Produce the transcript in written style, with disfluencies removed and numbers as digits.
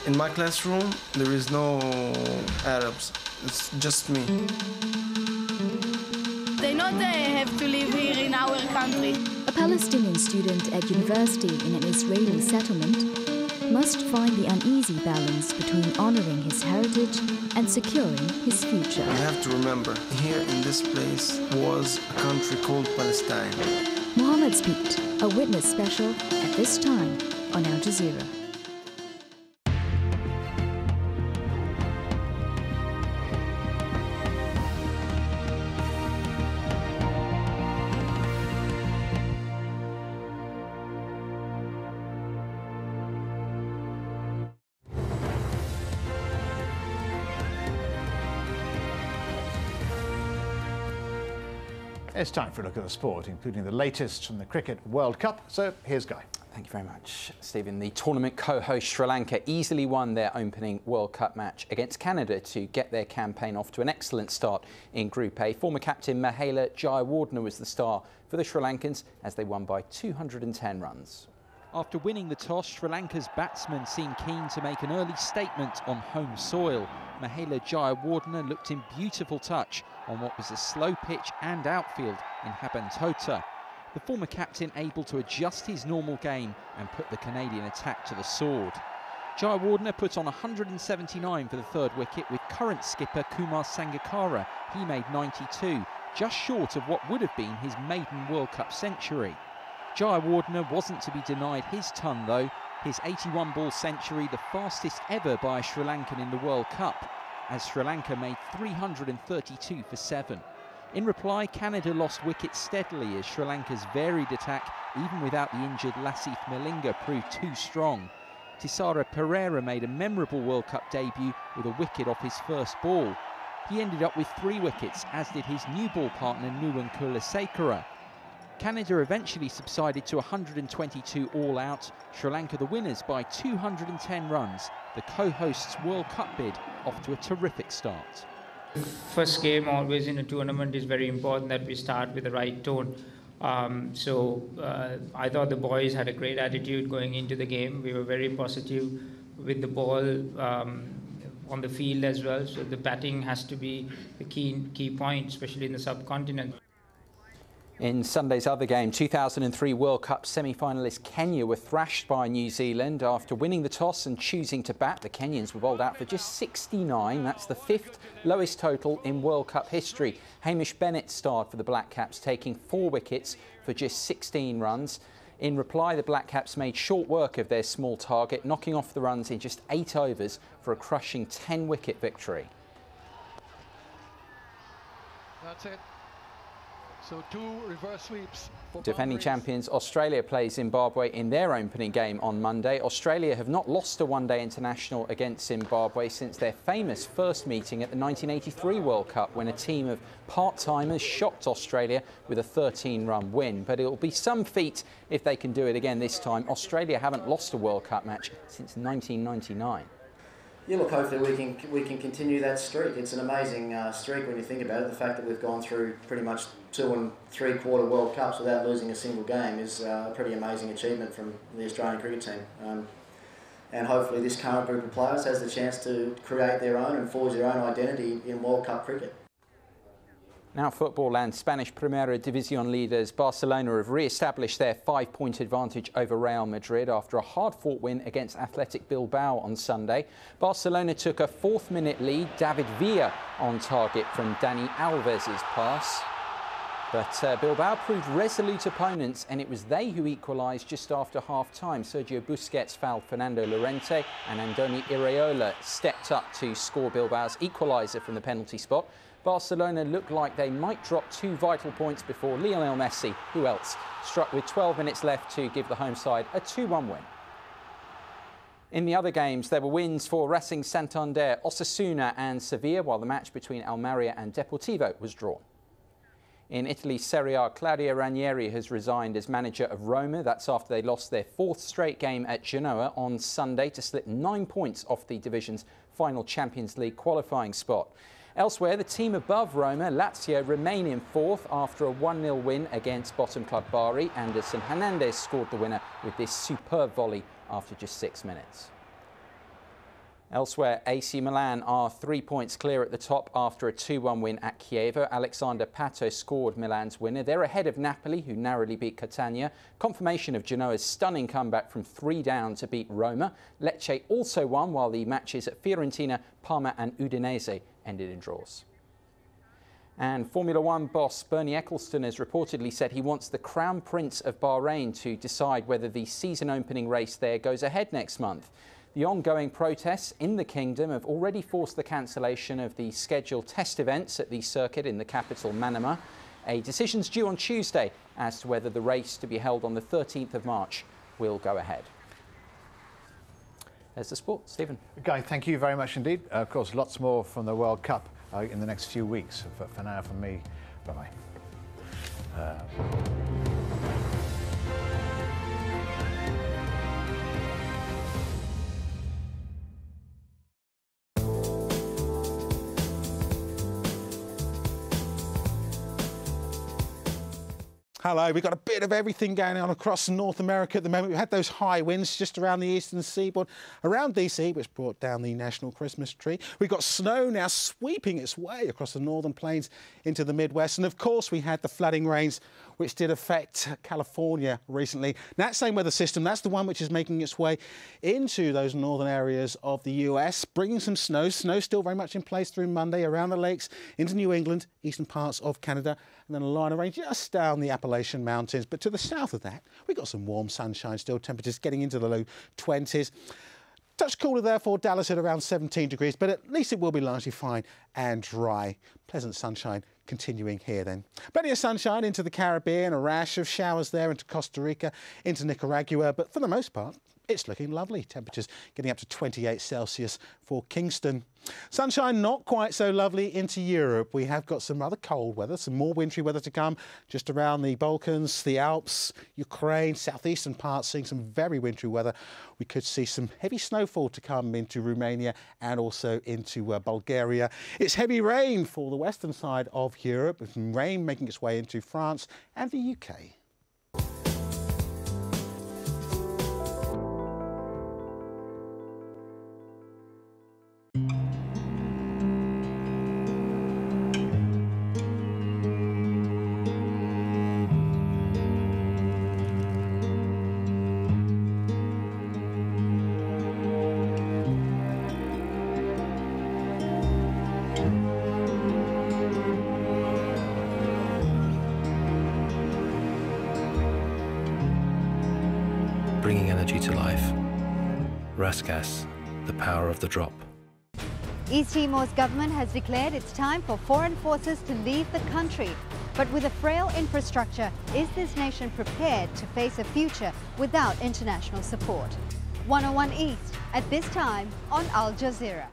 In my classroom, there is no Arabs. It's just me. They know they have to live here in our country. A Palestinian student at university in an Israeli settlement must find the uneasy balance between honoring his heritage and securing his future. You have to remember, here in this place was a country called Palestine. Mohammed Speed, a witness special at this time on Al Jazeera. It's time for a look at the sport, including the latest from the Cricket World Cup. So here's Guy. Thank you very much, Stephen. The tournament co-host Sri Lanka easily won their opening World Cup match against Canada to get their campaign off to an excellent start in Group A. Former captain Mahela Jayawardene was the star for the Sri Lankans as they won by 210 runs. After winning the toss, Sri Lanka's batsmen seemed keen to make an early statement on home soil. Mahela Jayawardene looked in beautiful touch on what was a slow pitch and outfield in Habantota. The former captain able to adjust his normal game and put the Canadian attack to the sword. Jayawardene put on 179 for the third wicket with current skipper Kumar Sangakkara. He made 92, just short of what would have been his maiden World Cup century. Jayawardene wasn't to be denied his ton though. His 81-ball century, the fastest ever by a Sri Lankan in the World Cup, as Sri Lanka made 332 for 7. In reply, Canada lost wickets steadily as Sri Lanka's varied attack, even without the injured Lasith Malinga, proved too strong. Thisara Pereira made a memorable World Cup debut with a wicket off his first ball. He ended up with 3 wickets, as did his new ball partner Nuwan Kulasekara. Canada eventually subsided to 122 all out. Sri Lanka the winners by 210 runs. The co-hosts' World Cup bid off to a terrific start. First game always in a tournament is very important that we start with the right tone. I thought the boys had a great attitude going into the game. We were very positive with the ball on the field as well. So the batting has to be the key point, especially in the subcontinent. In Sunday's other game, 2003 World Cup semi-finalist Kenya were thrashed by New Zealand. After winning the toss and choosing to bat, the Kenyans were bowled out for just 69. That's the 5th lowest total in World Cup history. Hamish Bennett starred for the Black Caps, taking 4 wickets for just 16 runs. In reply, the Black Caps made short work of their small target, knocking off the runs in just 8 overs for a crushing 10-wicket victory. That's it. So 2 reverse sweeps. Defending champions Australia play Zimbabwe in their opening game on Monday. Australia have not lost a one-day international against Zimbabwe since their famous first meeting at the 1983 World Cup, when a team of part-timers shocked Australia with a 13-run win. But it will be some feat if they can do it again this time. Australia haven't lost a World Cup match since 1999. Yeah, look, hopefully we can continue that streak. It's an amazing streak when you think about it. The fact that we've gone through pretty much 2 3/4 World Cups without losing a single game is a pretty amazing achievement from the Australian cricket team. And hopefully this current group of players has the chance to create their own and forge their own identity in World Cup cricket. Now football and Spanish Primera División leaders Barcelona have re-established their 5-point advantage over Real Madrid after a hard-fought win against Athletic Bilbao on Sunday. Barcelona took a 4th-minute lead, David Villa on target from Dani Alves' pass. But Bilbao proved resolute opponents, and it was they who equalised just after half-time. Sergio Busquets fouled Fernando Llorente, and Andoni Iraola stepped up to score Bilbao's equaliser from the penalty spot. Barcelona looked like they might drop 2 vital points before Lionel Messi, who else, struck with 12 minutes left to give the home side a 2-1 win. In the other games, there were wins for Racing Santander, Osasuna and Sevilla, while the match between Almeria and Deportivo was drawn. In Italy, Serie A, Claudio Ranieri has resigned as manager of Roma. That's after they lost their 4th straight game at Genoa on Sunday to slip 9 points off the division's final Champions League qualifying spot. Elsewhere, the team above Roma, Lazio, remain in 4th after a 1-0 win against bottom club Bari. Anderson Hernandez scored the winner with this superb volley after just 6 minutes. Elsewhere, AC Milan are 3 points clear at the top after a 2-1 win at Chievo. Alexander Pato scored Milan's winner. They're ahead of Napoli, who narrowly beat Catania. Confirmation of Genoa's stunning comeback from 3 down to beat Roma. Lecce also won, while the matches at Fiorentina, Parma and Udinese ended in draws. And Formula One boss Bernie Ecclestone has reportedly said he wants the Crown Prince of Bahrain to decide whether the season opening race there goes ahead next month. The ongoing protests in the kingdom have already forced the cancellation of the scheduled test events at the circuit in the capital, Manama. A decision's due on Tuesday as to whether the race to be held on the 13th of March will go ahead. There's the sport. Stephen. Guy, thank you very much indeed. Of course, lots more from the World Cup in the next few weeks. For now, from me, bye-bye. Hello, we've got a bit of everything going on across North America at the moment. We've had those high winds just around the eastern seaboard, around DC, which brought down the national Christmas tree. We've got snow now sweeping its way across the northern plains into the Midwest. And of course, we had the flooding rains, which did affect California recently. Now, that same weather system, that's the one which is making its way into those northern areas of the US, bringing some snow. Snow still very much in place through Monday around the lakes into New England, eastern parts of Canada, and then a line of rain just down the Appalachian Mountains. But to the south of that, we've got some warm sunshine still, temperatures getting into the low 20s. Touch cooler there for Dallas at around 17 degrees, but at least it will be largely fine and dry. Pleasant sunshine continuing here then. Plenty of sunshine into the Caribbean, a rash of showers there into Costa Rica, into Nicaragua, but for the most part, it's looking lovely. Temperatures getting up to 28 Celsius for Kingston. Sunshine not quite so lovely into Europe. We have got some rather cold weather, some more wintry weather to come just around the Balkans, the Alps, Ukraine, southeastern parts, seeing some very wintry weather. We could see some heavy snowfall to come into Romania and also into Bulgaria. It's heavy rain for the western side of Europe, with rain making its way into France and the UK. Bringing energy to life. Rasgas, the power of the drop. East Timor's government has declared it's time for foreign forces to leave the country. But with a frail infrastructure, is this nation prepared to face a future without international support? 101 East, at this time on Al Jazeera.